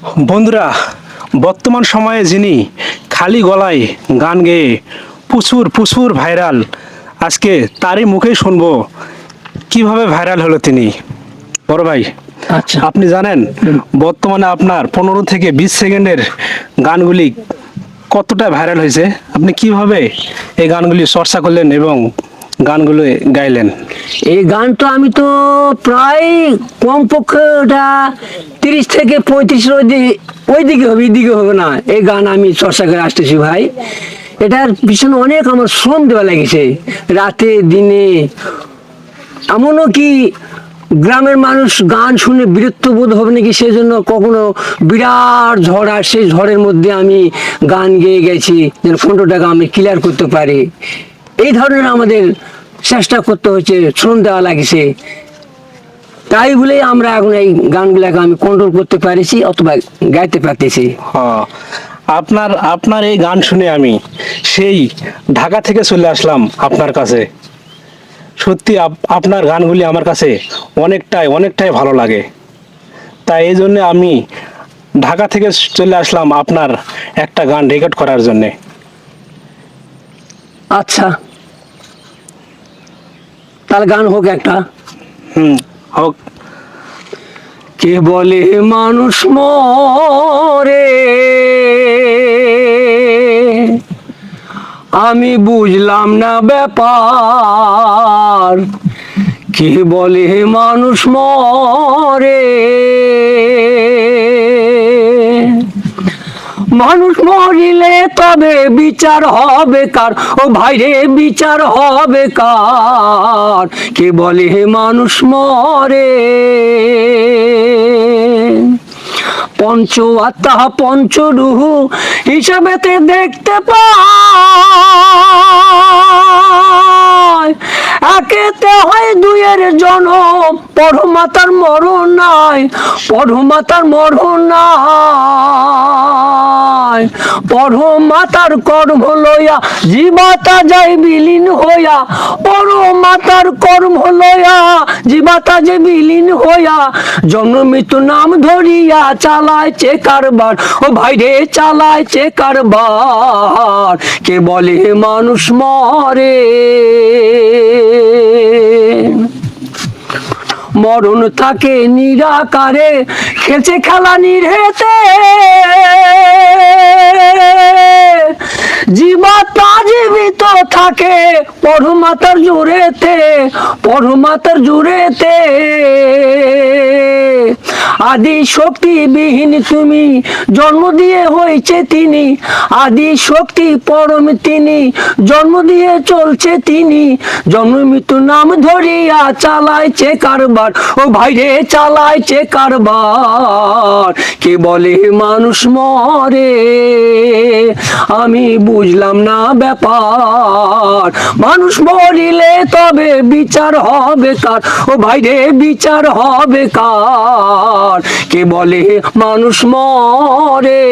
বন্ধুরা, বর্তমান সময়ে যিনি খালি গলায় গান গেয়ে প্রচুর প্রচুর ভাইরাল, আজকে তারই মুখেই শুনবো কিভাবে ভাইরাল হলো তিনি। বড় ভাই, আচ্ছা, আপনি জানেন বর্তমানে আপনার 15 থেকে 20 সেকেন্ডের গানগুলি কতটা ভাইরাল হয়েছে? আপনি কিভাবে এই গানগুলি চর্চা করলেন এবং গানগুলো গাইলেন? এই গানটা আমি তো প্রায় কমপক্ষে ওটা 30 থেকে 35 ওই দিকে হবে, এদিকে হবে না। এই গান আমি চর্চা করে আসতেছি ভাই। এটার পিছনে অনেক আমার শ্রম দেওয়া লেগেছে, রাতে দিনে। এমনও কি গ্রামের মানুষ গান শুনে বিরক্ত বোধ হবে নাকি, সেই জন্য কখনো বিরাট ঝড় আর সেই ঝড়ের মধ্যে আমি গান গেয়ে গেছি যেন ফোনটাকে আমি ক্লিয়ার করতে পারি। এই ধরনের আমাদের চেষ্টা করতে হচ্ছে, শ্রম দেওয়া লাগছে। তাই বলেই আমরা এখন এই গানগুলোকে আমি কন্ট্রোল করতে পারছি অথবা গাইতে পারতেছি। হ্যাঁ, আপনার আপনার এই গান শুনে আমি সেই ঢাকা থেকে চলে আসলাম আপনার কাছে। সত্যি আপনার গানগুলি আমার কাছে অনেকটাই অনেকটাই ভালো লাগে। তাই এই জন্য আমি ঢাকা থেকে চলে আসলাম আপনার একটা গান রেকর্ড করার জন্যে। আচ্ছা, তাহলে গান হোক একটা। হোক। কে বলে মানুষ মরে, আমি বুঝলাম না ব্যাপার। কে বলে মানুষ মরে, মানুষ মরিলে তবে বিচার হবে কার? ও ভাইরে, বিচার হবে কার? কে বলে মানুষ মরে? পঞ্চ আত্মা পঞ্চরূহ হিসাবেতে দেখতে পায়, একেতে হয় দুইয়ের জনম, পরমাতার মরণ নাই, পরমাতার মরণ নাই। পরমাতার কর্ম লইয়া জীবাতা যায় বিলীন হইয়া, পরমাতার কর্ম লইয়া জীবাতা যে বিলীন হইয়া, জন্ম মৃত্যু নাম ধরিয়া চালাইছে কারবার। ও ভাইরে, চালাইছে কারবার। কে বলে মানুষ মরে? মরণ থাকে নিরাকারে, খেলছে খেলা নিরেতে। জীবাত্মা জীবিত থাকে পরমাতার জোরেতে, পরমাতার জোরেতে। আদি শক্তি বিহীন তুমি, জন্ম দিয়ে হয়েছে তিনি। আদি শক্তি পরম তিনি, জন্ম দিয়ে চলছে তিনি। জন্ম মৃত্যু নাম ধরিয়া চালাইছে কারবার। ও ভাইরে, চালাইছে কারবার। কে বলে মানুষ মরে, আমি বুঝলাম না ব্যাপার। মানুষ মরিলে তবে বিচার হবে কার? ও ভাইরে, বিচার হবে কার? কে বলে মানুষ মরে?